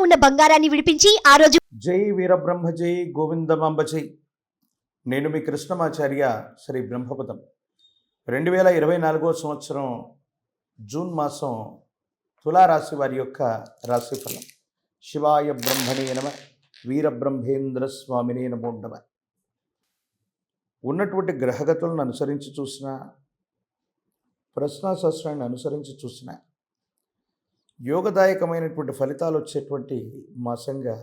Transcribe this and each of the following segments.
ఉన్న బంగారాన్ని విడిపించి ఆ రోజు జై వీరబ్రహ్మ జై గోవిందమాంబ జై. నేను మీ కృష్ణమాచార్య శ్రీ బ్రహ్మపదం. 2024 సంవత్సరం జూన్ మాసం తులారాశి వారి యొక్క రాశిఫలం. శివాయ బ్రహ్మణే నమః, వీరబ్రహ్మేంద్ర స్వామినే నమో నమః. ఉన్నటువంటి గ్రహగతులను అనుసరించి చూసిన, ప్రశ్నాశాస్త్రాన్ని అనుసరించి చూసిన యోగదాయకమైనటువంటి ఫలితాలు వచ్చేటువంటి మాసంగా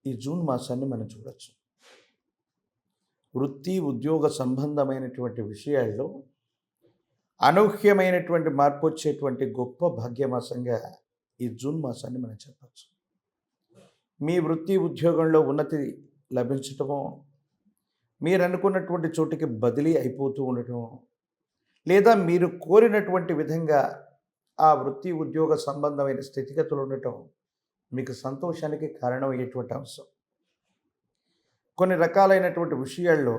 ఈ జూన్ మాసాన్ని మనం చూడవచ్చు. వృత్తి ఉద్యోగ సంబంధమైనటువంటి విషయాల్లో అనూహ్యమైనటువంటి మార్పు వచ్చేటువంటి గొప్ప భాగ్యమాసంగా ఈ జూన్ మాసాన్ని మనం చెప్పచ్చు. మీ వృత్తి ఉద్యోగంలో ఉన్నతి లభించటమో, మీరు అనుకున్నటువంటి చోటికి బదిలీ అయిపోతూ ఉండటం, లేదా మీరు కోరినటువంటి విధంగా ఆ వృత్తి ఉద్యోగ సంబంధమైన స్థితిగతులు ఉండటం మీకు సంతోషానికి కారణమయ్యేటువంటి అంశం. కొన్ని రకాలైనటువంటి విషయాల్లో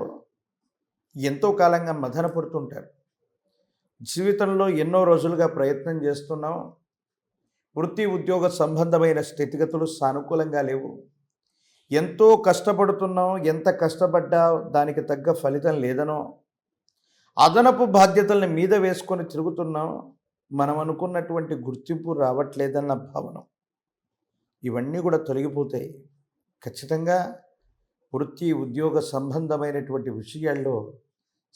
ఎంతో కాలంగా మదన పడుతుంటారు. జీవితంలో ఎన్నో రోజులుగా ప్రయత్నం చేస్తున్నాం, వృత్తి ఉద్యోగ సంబంధమైన స్థితిగతులు సానుకూలంగా లేవు, ఎంతో కష్టపడుతున్నాం, ఎంత కష్టపడ్డా దానికి తగ్గ ఫలితం లేదనో, అదనపు బాధ్యతల్ని మీద వేసుకొని తిరుగుతున్నాం, మనం అనుకున్నటువంటి గుర్తింపు రావట్లేదన్న భావన, ఇవన్నీ కూడా తొలగిపోతాయి. ఖచ్చితంగా వృత్తి ఉద్యోగ సంబంధమైనటువంటి విషయాల్లో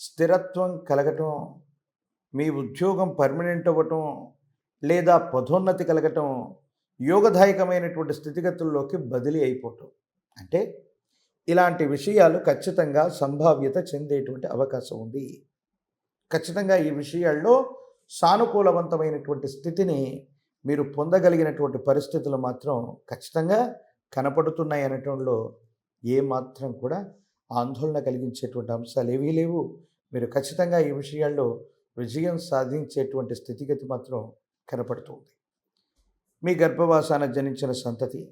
స్థిరత్వం కలగటం, మీ ఉద్యోగం పర్మనెంట్ అవ్వటం, లేదా పదోన్నతి కలగటం, యోగదాయకమైనటువంటి స్థితిగతుల్లోకి బదిలీ అయిపోవటం, అంటే ఇలాంటి విషయాలు ఖచ్చితంగా సంభావ్యత చెందేటువంటి అవకాశం ఉంది. ఖచ్చితంగా ఈ విషయాల్లో సానుకూలవంతమైనటువంటి స్థితిని మీరు పొందగలిగినటువంటి పరిస్థితులు మాత్రం ఖచ్చితంగా కనపడుతున్నాయి అనటంలో ఏమాత్రం కూడా ఆందోళన కలిగించేటువంటి అంశాలు ఏవీ లేవు. మీరు ఖచ్చితంగా ఈ విషయాల్లో విజయం సాధించేటువంటి స్థితిగతి మాత్రం కనపడుతుంది. మీ గర్భవాసాన జనించిన సంతతి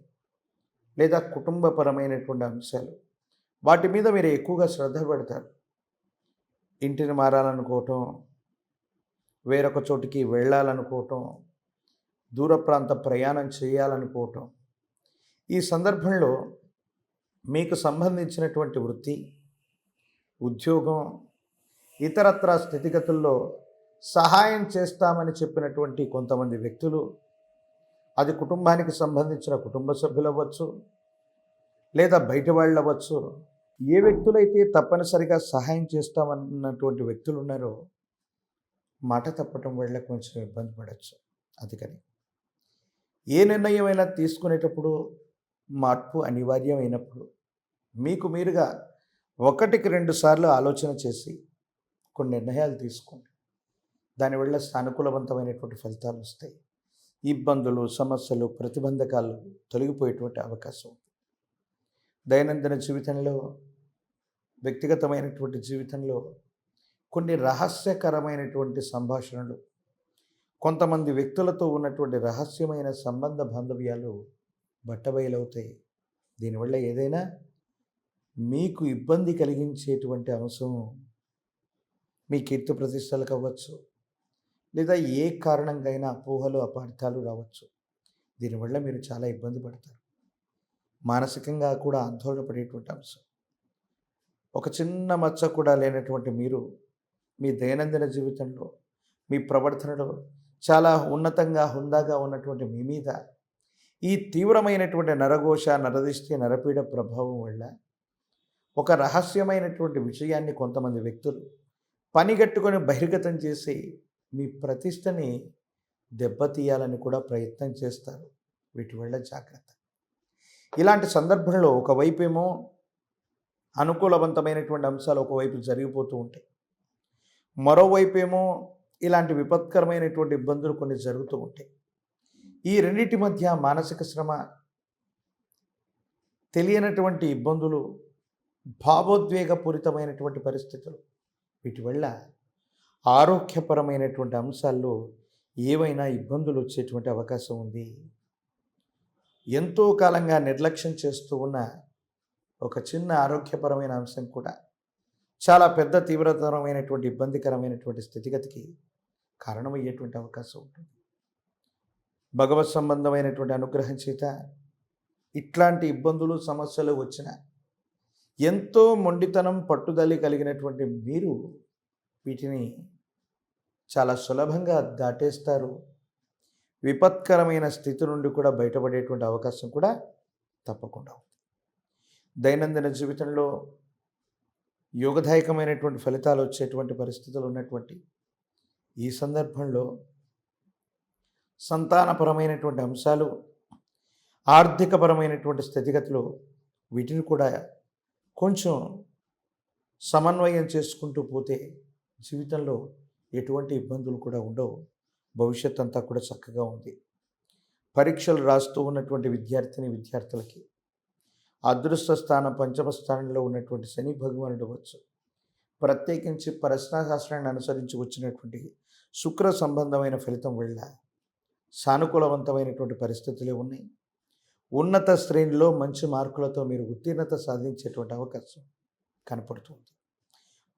లేదా కుటుంబపరమైనటువంటి అంశాలు, వాటి మీద మీరు ఎక్కువగా శ్రద్ధ పెడతారు. ఇంటిని మారాలనుకోవటం, వేరొక చోటికి వెళ్ళాలనుకోవటం, దూర ప్రాంత ప్రయాణం చేయాలనుకోవటం, ఈ సందర్భంలో మీకు సంబంధించినటువంటి వృత్తి ఉద్యోగం ఇతరత్రా స్థితిగతుల్లో సహాయం చేస్తామని చెప్పినటువంటి కొంతమంది వ్యక్తులు, అది కుటుంబానికి సంబంధించిన కుటుంబ సభ్యులు అవ్వచ్చు, లేదా బయట వాళ్ళు అవ్వచ్చు, ఏ వ్యక్తులైతే తప్పనిసరిగా సహాయం చేస్తామన్నటువంటి వ్యక్తులు ఉన్నారో మాట తప్పటం వల్ల కొంచెం ఇబ్బంది పడవచ్చు. అందుకని ఏ నిర్ణయమైనా తీసుకునేటప్పుడు మార్పు అనివార్యమైనప్పుడు మీకు మీరుగా 1-2 సార్లు ఆలోచన చేసి కొన్ని నిర్ణయాలు తీసుకోండి. దానివల్ల సానుకూలవంతమైనటువంటి ఫలితాలు వస్తాయి. ఇబ్బందులు, సమస్యలు, ప్రతిబంధకాలు తొలగిపోయేటువంటి అవకాశం ఉంది. దైనందిన జీవితంలో, వ్యక్తిగతమైనటువంటి జీవితంలో కొన్ని రహస్యకరమైనటువంటి సంభాషణలు, కొంతమంది వ్యక్తులతో ఉన్నటువంటి రహస్యమైన సంబంధ బాంధవ్యాలు బట్టబయలవుతాయి. దీనివల్ల ఏదైనా మీకు ఇబ్బంది కలిగించేటువంటి అంశం మీ కీర్తి ప్రతిష్టలకు అవ్వచ్చు, లేదా ఏ కారణంగా అపోహలు అపార్థాలు రావచ్చు. దీనివల్ల మీరు చాలా ఇబ్బంది పడతారు. మానసికంగా కూడా ఆందోళన పడేటువంటి అంశం. ఒక చిన్న మచ్చ కూడా లేనటువంటి మీరు మీ దైనందిన జీవితంలో, మీ ప్రవర్తనలో చాలా ఉన్నతంగా హుందాగా ఉన్నటువంటి మీ మీద ఈ తీవ్రమైనటువంటి నరఘోష, నరదిష్టి, నరపీడ ప్రభావం వల్ల ఒక రహస్యమైనటువంటి విషయాన్ని కొంతమంది వ్యక్తులు పనిగట్టుకొని బహిర్గతం చేసి మీ ప్రతిష్టని దెబ్బతీయాలని కూడా ప్రయత్నం చేస్తారు. వీటి వల్ల జాగ్రత్త. ఇలాంటి సందర్భంలో ఒకవైపేమో అనుకూలవంతమైనటువంటి అంశాలు ఒకవైపు జరిగిపోతూ ఉంటాయి, మరోవైపేమో ఇలాంటి విపత్కరమైనటువంటి ఇబ్బందులు కొన్ని జరుగుతూ ఉంటాయి. ఈ రెండింటి మధ్య మానసిక శ్రమ, తెలియనటువంటి ఇబ్బందులు, భావోద్వేగపూరితమైనటువంటి పరిస్థితులు, వీటి వల్ల ఆరోగ్యపరమైనటువంటి అంశాల్లో ఏవైనా ఇబ్బందులు వచ్చేటువంటి అవకాశం ఉంది. ఎంతో కాలంగా నిర్లక్ష్యం చేస్తూ ఉన్న ఒక చిన్న ఆరోగ్యపరమైన అంశం కూడా చాలా పెద్ద తీవ్రతరమైనటువంటి ఇబ్బందికరమైనటువంటి స్థితిగతికి కారణమయ్యేటువంటి అవకాశం ఉంటుంది. భగవత్ సంబంధమైనటువంటి అనుగ్రహం చేత ఇట్లాంటి ఇబ్బందులు సమస్యలు వచ్చిన ఎంతో మొండితనం పట్టుదల కలిగినటువంటి మీరు వీటిని చాలా సులభంగా దాటేస్తారు. విపత్కరమైన స్థితి నుండి కూడా బయటపడేటువంటి అవకాశం కూడా తప్పకుండా ఉంది. దైనందిన జీవితంలో యోగదాయకమైనటువంటి ఫలితాలు వచ్చేటువంటి పరిస్థితులు ఉన్నటువంటి ఈ సందర్భంలో సంతానపరమైనటువంటి అంశాలు, ఆర్థికపరమైనటువంటి స్థితిగతులు వీటిని కూడా కొంచెం సమన్వయం చేసుకుంటూ పోతే జీవితంలో ఎటువంటి ఇబ్బందులు కూడా ఉండవు. భవిష్యత్ అంతా కూడా చక్కగా ఉంది. పరీక్షలు రాస్తూ ఉన్నటువంటి విద్యార్థులకి అదృష్ట స్థానం పంచమ స్థానంలో ఉన్నటువంటి శని భగవానుడు వచ్చు. ప్రత్యేకించి ప్రశ్నాశాస్త్రాన్ని అనుసరించి వచ్చినటువంటి శుక్ర సంబంధమైన ఫలితం వల్ల సానుకూలవంతమైనటువంటి పరిస్థితులే ఉన్నాయి. ఉన్నత శ్రేణిలో మంచి మార్కులతో మీరు ఉత్తీర్ణత సాధించేటువంటి అవకాశం కనపడుతుంది.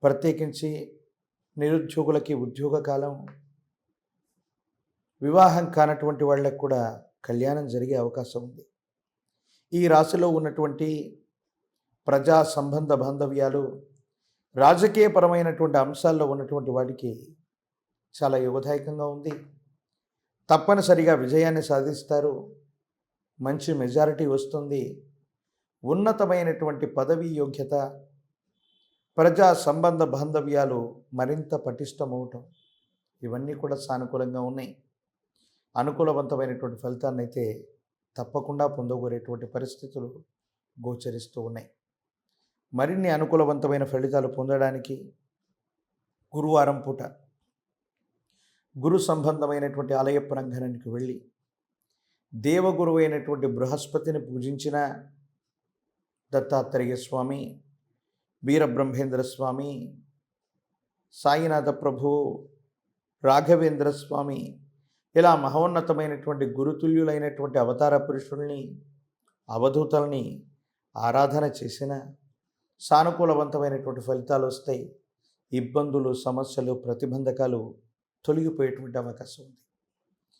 ప్రత్యేకించి నిరుద్యోగులకి ఉద్యోగ కాలం, వివాహం కానటువంటి వాళ్ళకు కూడా కళ్యాణం జరిగే అవకాశం ఉంది. ఈ రాశిలో ఉన్నటువంటి ప్రజా సంబంధ బాంధవ్యాలు, రాజకీయపరమైనటువంటి అంశాల్లో ఉన్నటువంటి వాడికి చాలా యోగదాయకంగా ఉంది. తప్పనిసరిగా విజయాన్ని సాధిస్తారు. మంచి మెజారిటీ వస్తుంది. ఉన్నతమైనటువంటి పదవీ యోగ్యత, ప్రజా సంబంధ బాంధవ్యాలు మరింత పటిష్టమవటం ఇవన్నీ కూడా సానుకూలంగా ఉన్నాయి. అనుకూలవంతమైనటువంటి ఫలితాన్ని అయితే తప్పకుండా పొందగోరేటువంటి పరిస్థితులు గోచరిస్తూ ఉన్నాయి. మరిన్ని అనుకూలవంతమైన ఫలితాలు పొందడానికి గురువారం పూట గురు సంబంధమైనటువంటి ఆలయ ప్రాంగణానికి వెళ్ళి దేవగురువు అయినటువంటి బృహస్పతిని పూజించిన దత్తాత్రేయ స్వామి, వీరబ్రహ్మేంద్ర స్వామి, సాయినాథ ప్రభు, రాఘవేంద్ర స్వామి ఇలా మహోన్నతమైనటువంటి గురుతుల్యులైనటువంటి అవతార పురుషుల్ని, అవధూతల్ని ఆరాధన చేసిన సానుకూలవంతమైనటువంటి ఫలితాలు వస్తాయి. ఇబ్బందులు, సమస్యలు, ప్రతిబంధకాలు తొలగిపోయేటువంటి అవకాశం ఉంది.